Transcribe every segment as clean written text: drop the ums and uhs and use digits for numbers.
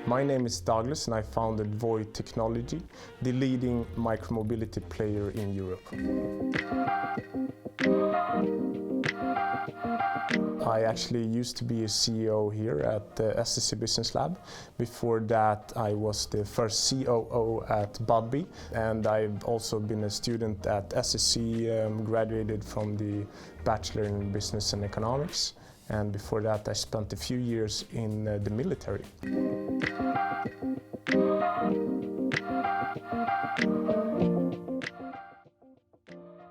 My name is Douglas and I founded VOI Technology, the leading micromobility player in Europe. I actually used to be a CEO here at the SSC Business Lab. Before that, I was the first COO at Budbee, and I've also been a student at SSC, graduated from the Bachelor in Business and Economics. And before that, I spent a few years in the military.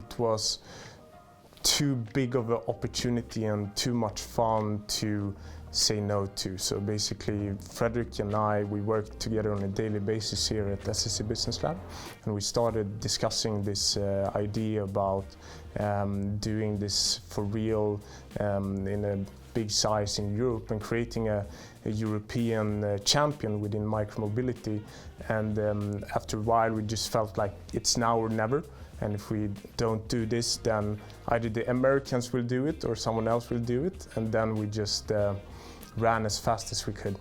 It was too big of an opportunity and too much fun to say no to. So basically, Fredrik and I, we worked together on a daily basis here at SSC Business Lab, and we started discussing this idea about doing this for real in a big size in Europe and creating a European champion within micromobility. And after a while, we just felt like it's now or never. And if we don't do this, then either the Americans will do it or someone else will do it. And then we just ran as fast as we could.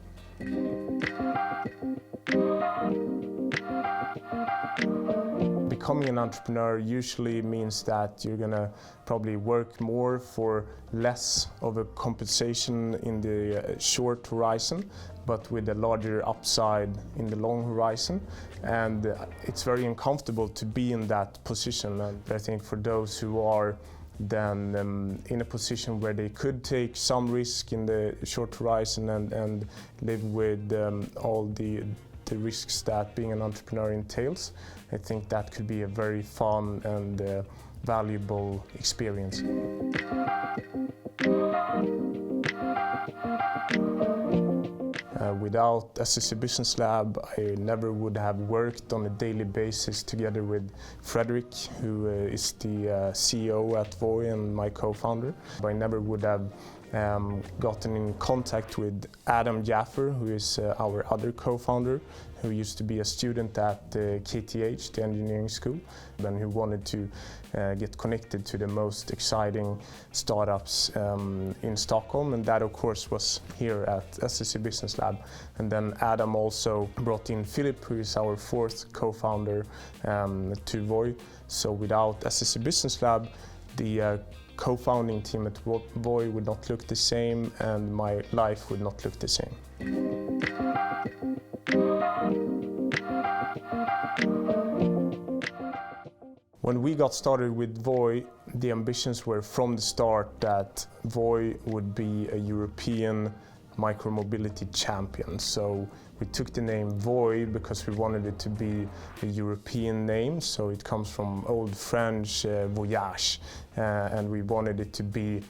Becoming an entrepreneur usually means that you're gonna probably work more for less of a compensation in the short horizon, but with a larger upside in the long horizon. And it's very uncomfortable to be in that position. And I think for those who are then in a position where they could take some risk in the short horizon and live with all the risks that being an entrepreneur entails, I think that could be a very fun and valuable experience. Without SSC Business Lab, I never would have worked on a daily basis together with Fredrik, who is the CEO at VOI and my co-founder. I never would have gotten in contact with Jafer, who is our other co-founder, who used to be a student at KTH, the engineering school, and who wanted to get connected to the most exciting startups in Stockholm, and that of course was here at SSC Business Lab. And then Adam also brought in Filip, who is our fourth co-founder to VOI. So without SSC Business Lab, the co-founding team at VOI would not look the same, and my life would not look the same. When we got started with VOI, the ambitions were from the start that VOI would be a European micromobility champion. So we took the name VOI because we wanted it to be a European name, so it comes from Old French voyage, and we wanted it to be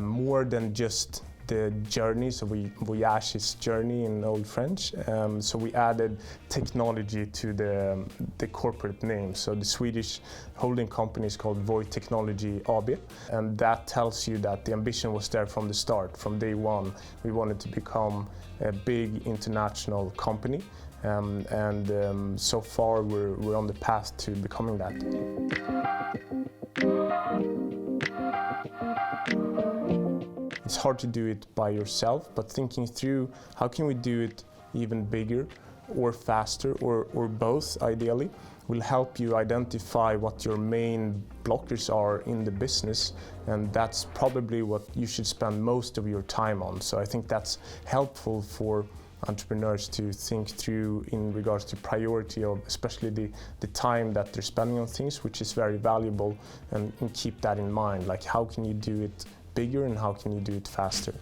more than just the journey, so voyage is journey in Old French, so we added technology to the corporate name. So the Swedish holding company is called VOI Technology AB, and that tells you that the ambition was there from the start. From day one, we wanted to become a big international company, and so far we're on the path to becoming that. It's hard to do it by yourself, but thinking through how can we do it even bigger or faster or both ideally will help you identify what your main blockers are in the business, and that's probably what you should spend most of your time on. So I think that's helpful for entrepreneurs to think through in regards to priority of especially the time that they're spending on things, which is very valuable, and keep that in mind. Like, how can you do it bigger and how can you do it faster?